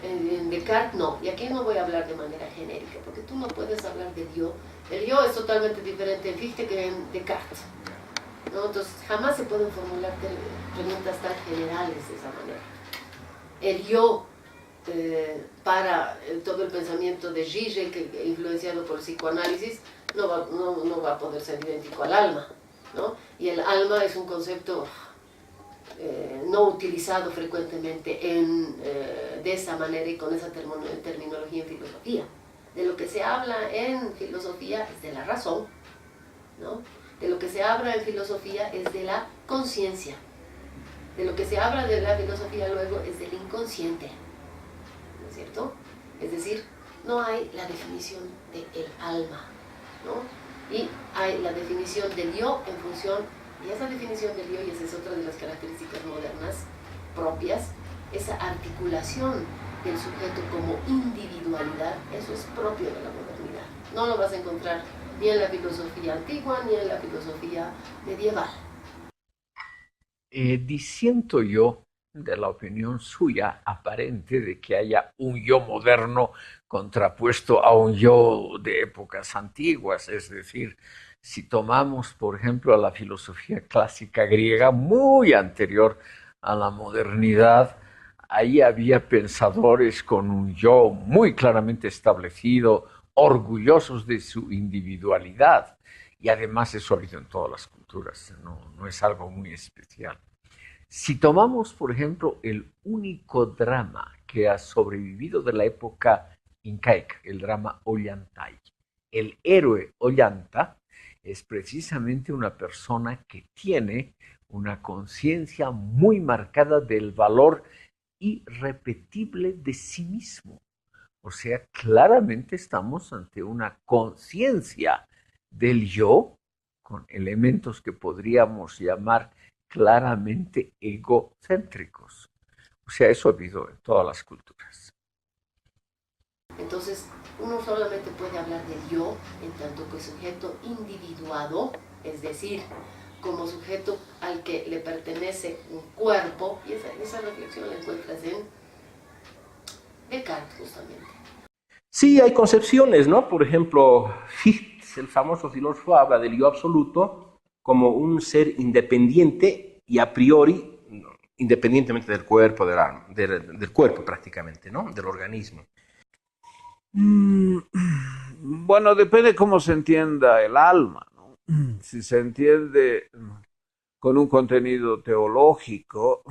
En Descartes no, y aquí no voy a hablar de manera genérica, porque tú no puedes hablar del yo. El yo es totalmente diferente en Fichte que en Descartes, ¿no? Entonces jamás se pueden formular preguntas tan generales de esa manera. El yo, para todo el pensamiento de Zizek, influenciado por el psicoanálisis, no va a poder ser idéntico al alma, ¿no? Y el alma es un concepto no utilizado frecuentemente de esa manera y con esa terminología en filosofía. De lo que se habla en filosofía es de la razón, ¿no? De lo que se habla en filosofía es de la conciencia. De lo que se habla de la filosofía luego es del inconsciente, ¿no es cierto? Es decir, no hay la definición del alma, ¿no? Y hay la definición del yo en función, y esa definición del yo, y esa es otra de las características modernas propias, esa articulación del sujeto como individualidad, eso es propio de la modernidad. No lo vas a encontrar ni en la filosofía antigua ni en la filosofía medieval. Disiento yo de la opinión suya aparente de que haya un yo moderno contrapuesto a un yo de épocas antiguas. Es decir, si tomamos, por ejemplo, a la filosofía clásica griega, muy anterior a la modernidad, ahí había pensadores con un yo muy claramente establecido, orgullosos de su individualidad. Y además eso ha habido en todas las culturas, no es algo muy especial. Si tomamos, por ejemplo, el único drama que ha sobrevivido de la época incaica, el drama Ollantay, el héroe Ollanta es precisamente una persona que tiene una conciencia muy marcada del valor irrepetible de sí mismo. O sea, claramente estamos ante una conciencia del yo con elementos que podríamos llamar claramente egocéntricos. O sea, eso ha habido en todas las culturas. Entonces, uno solamente puede hablar del yo en tanto que sujeto individuado, es decir, como sujeto al que le pertenece un cuerpo, y esa reflexión la encuentras en Descartes justamente. Sí, hay concepciones, ¿no? Por ejemplo, Fichte, el famoso filósofo, habla del yo absoluto como un ser independiente y a priori, independientemente del cuerpo, del alma, del cuerpo prácticamente, ¿no? Del organismo. Mm, Bueno, depende cómo se entienda el alma, ¿no? Si se entiende con un contenido teológico,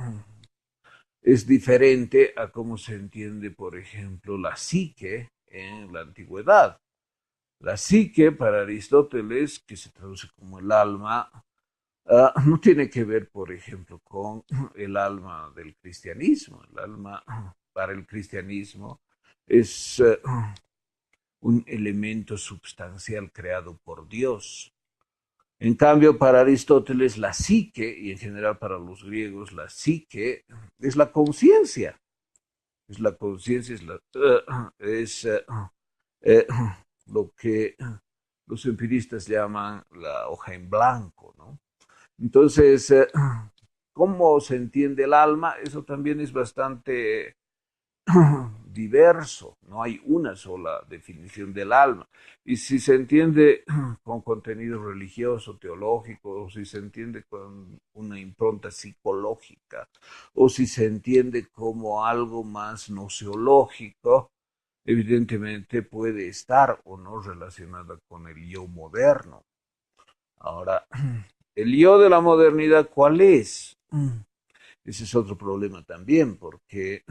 es diferente a cómo se entiende, por ejemplo, la psique en la antigüedad. La psique para Aristóteles, que se traduce como el alma, no tiene que ver, por ejemplo, con el alma del cristianismo. El alma para el cristianismo es un elemento substancial creado por Dios. En cambio, para Aristóteles, la psique, y en general para los griegos, la psique es la conciencia. Es la conciencia, es lo que los empiristas llaman la hoja en blanco, ¿no? Entonces, ¿cómo se entiende el alma? Eso también es bastante diverso, no hay una sola definición del alma. Y si se entiende con contenido religioso, teológico, o si se entiende con una impronta psicológica, o si se entiende como algo más nociológico, evidentemente puede estar o no relacionada con el yo moderno. Ahora, el yo de la modernidad, ¿cuál es? Ese es otro problema también, porque,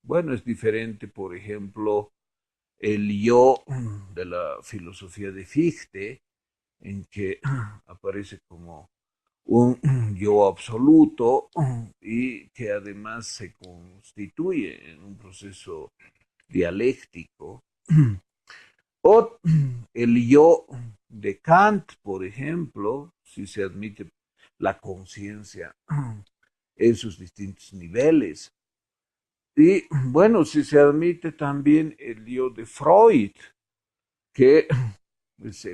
bueno, es diferente, por ejemplo, el yo de la filosofía de Fichte, en que aparece como un yo absoluto y que además se constituye en un proceso dialéctico. O el yo de Kant, por ejemplo, si se admite la conciencia en sus distintos niveles. Y bueno, si se admite también el yo de Freud, que es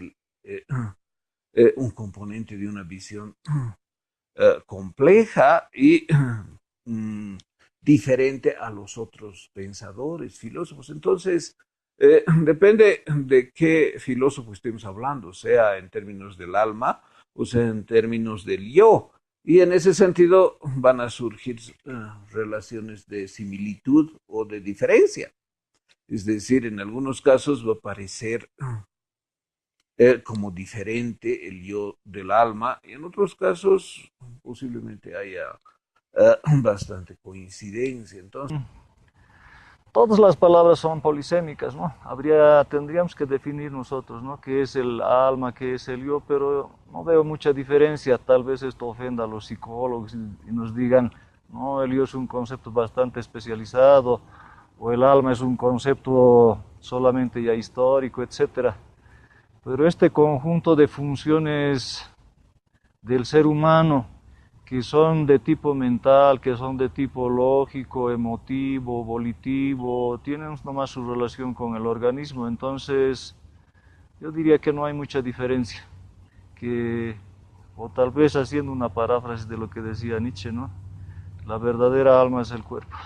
un componente de una visión compleja y diferente a los otros pensadores, filósofos. Entonces, depende de qué filósofo estemos hablando, sea en términos del alma o sea en términos del yo. Y en ese sentido van a surgir relaciones de similitud o de diferencia. Es decir, en algunos casos va a parecer como diferente el yo del alma y en otros casos posiblemente haya bastante coincidencia. Entonces, todas las palabras son polisémicas, ¿no? Tendríamos que definir nosotros, ¿no? ¿Qué es el alma, qué es el yo? Pero no veo mucha diferencia. Tal vez esto ofenda a los psicólogos y nos digan, no, el yo es un concepto bastante especializado, o el alma es un concepto solamente ya histórico, etcétera. Pero este conjunto de funciones del ser humano, que son de tipo mental, que son de tipo lógico, emotivo, volitivo, tienen nomás su relación con el organismo. Entonces, yo diría que no hay mucha diferencia, o tal vez haciendo una paráfrasis de lo que decía Nietzsche, ¿no? La verdadera alma es el cuerpo.